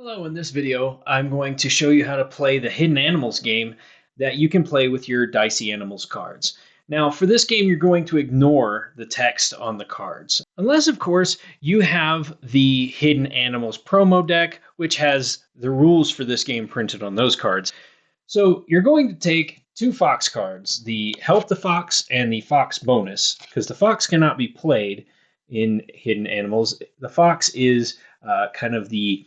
Hello, in this video, I'm going to show you how to play the Hidden Animals game that you can play with your Dicey Animals cards. Now, for this game, you're going to ignore the text on the cards. Unless, of course, you have the Hidden Animals promo deck, which has the rules for this game printed on those cards. So you're going to take two Fox cards, the Help the Fox and the Fox bonus, because the Fox cannot be played in Hidden Animals. The Fox is kind of the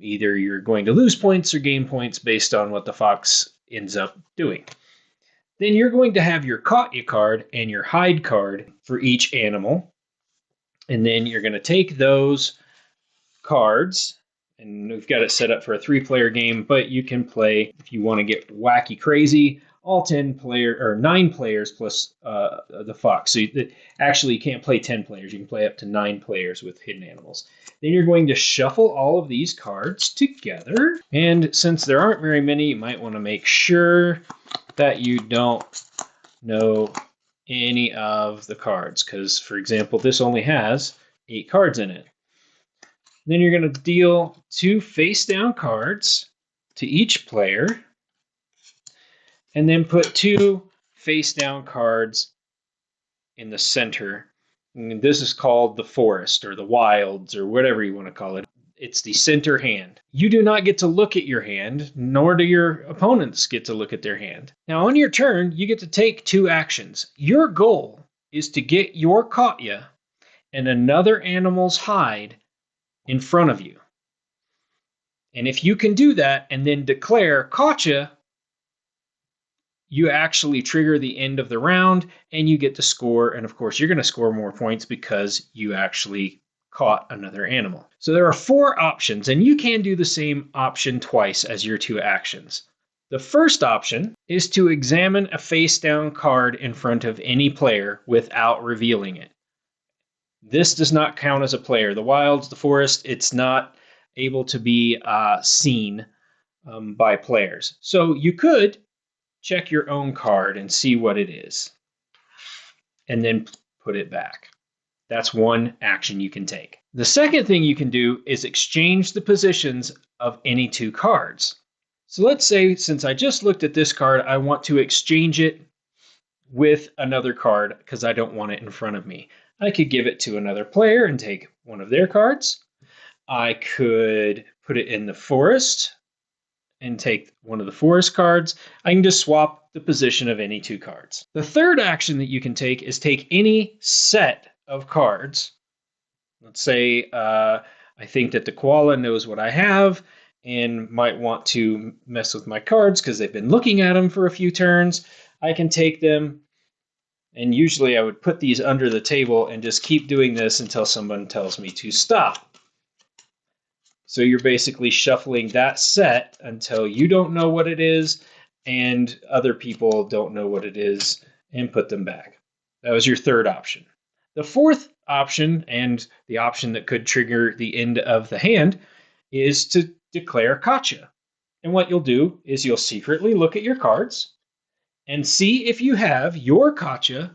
either you're going to lose points or gain points based on what the fox ends up doing. Then you're going to have your Caught You card and your Hide card for each animal. And then you're going to take those cards, and we've got it set up for a 3-player game, but you can play, if you want to get wacky crazy, all 9 players plus the fox. So actually you can't play 10 players. You can play up to 9 players with Hidden Animals. Then you're going to shuffle all of these cards together. And since there aren't very many, you might want to make sure that you don't know any of the cards. Because, for example, this only has 8 cards in it. Then you're going to deal 2 face-down cards to each player. And then put 2 face-down cards in the center. And this is called the forest or the wilds or whatever you want to call it. It's the center hand. You do not get to look at your hand, nor do your opponents get to look at their hand. Now on your turn, you get to take 2 actions. Your goal is to get your Caught Ya and another animal's hide in front of you. And if you can do that and then declare Caught Ya, you actually trigger the end of the round and you get to score. And of course, you're going to score more points because you actually caught another animal. So there are 4 options, and you can do the same option twice as your 2 actions. The first option is to examine a face-down card in front of any player without revealing it. This does not count as a player. The wilds, the forest, it's not able to be seen by players. So you could check your own card and see what it is, and then put it back. That's one action you can take. The second thing you can do is exchange the positions of any 2 cards. So let's say, since I just looked at this card, I want to exchange it with another card because I don't want it in front of me. I could give it to another player and take one of their cards. I could put it in the forest and take one of the forest cards. I can just swap the position of any 2 cards. The third action that you can take is take any set of cards. Let's say I think that the koala knows what I have and might want to mess with my cards because they've been looking at them for a few turns. I can take them, and usually I would put these under the table and just keep doing this until someone tells me to stop. So you're basically shuffling that set until you don't know what it is and other people don't know what it is, and put them back. That was your third option. The fourth option, and the option that could trigger the end of the hand, is to declare Caught Ya. And what you'll do is you'll secretly look at your cards and see if you have your Caught Ya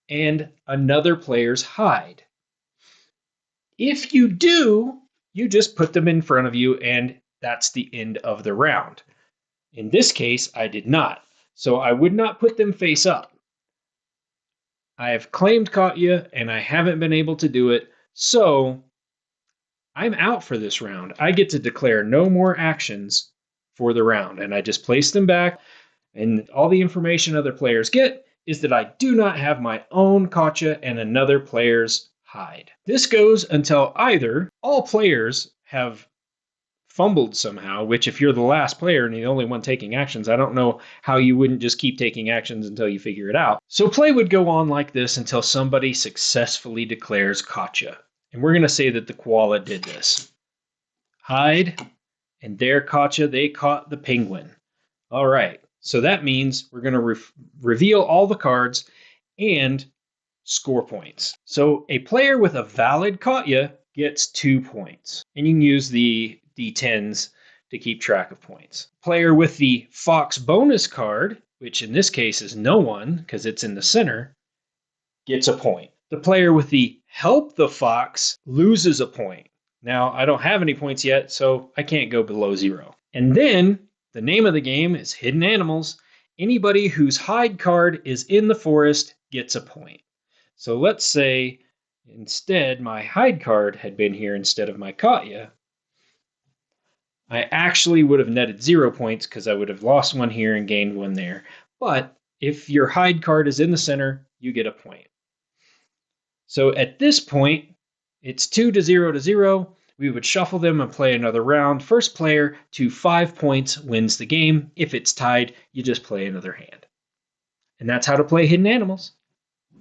and another player's hide. If you do, you just put them in front of you, and that's the end of the round. In this case, I did not, so I would not put them face up. I have claimed Caught Ya, and I haven't been able to do it, so I'm out for this round. I get to declare no more actions for the round, and I just place them back, and all the information other players get is that I do not have my own Caught Ya and another player's hide. This goes until either all players have fumbled somehow, which if you're the last player and the only one taking actions, I don't know how you wouldn't just keep taking actions until you figure it out. So play would go on like this until somebody successfully declares Caught Ya. And we're going to say that the koala did this. Hide, and their Caught Ya, they caught the penguin. All right, so that means we're going to reveal all the cards and score points. So a player with a valid Caught Ya gets 2 points. And you can use the D10s to keep track of points. Player with the Fox bonus card, which in this case is no one because it's in the center, gets a point. The player with the Help the Fox loses a point. Now, I don't have any points yet, so I can't go below 0. And then the name of the game is Hidden Animals. Anybody whose hide card is in the forest gets a point. So let's say instead my hide card had been here instead of my Katya. I actually would have netted 0 points because I would have lost one here and gained one there. But if your hide card is in the center, you get a point. So at this point, it's 2 to 0 to 0. We would shuffle them and play another round. First player to 5 points wins the game. If it's tied, you just play another hand. And that's how to play Hidden Animals.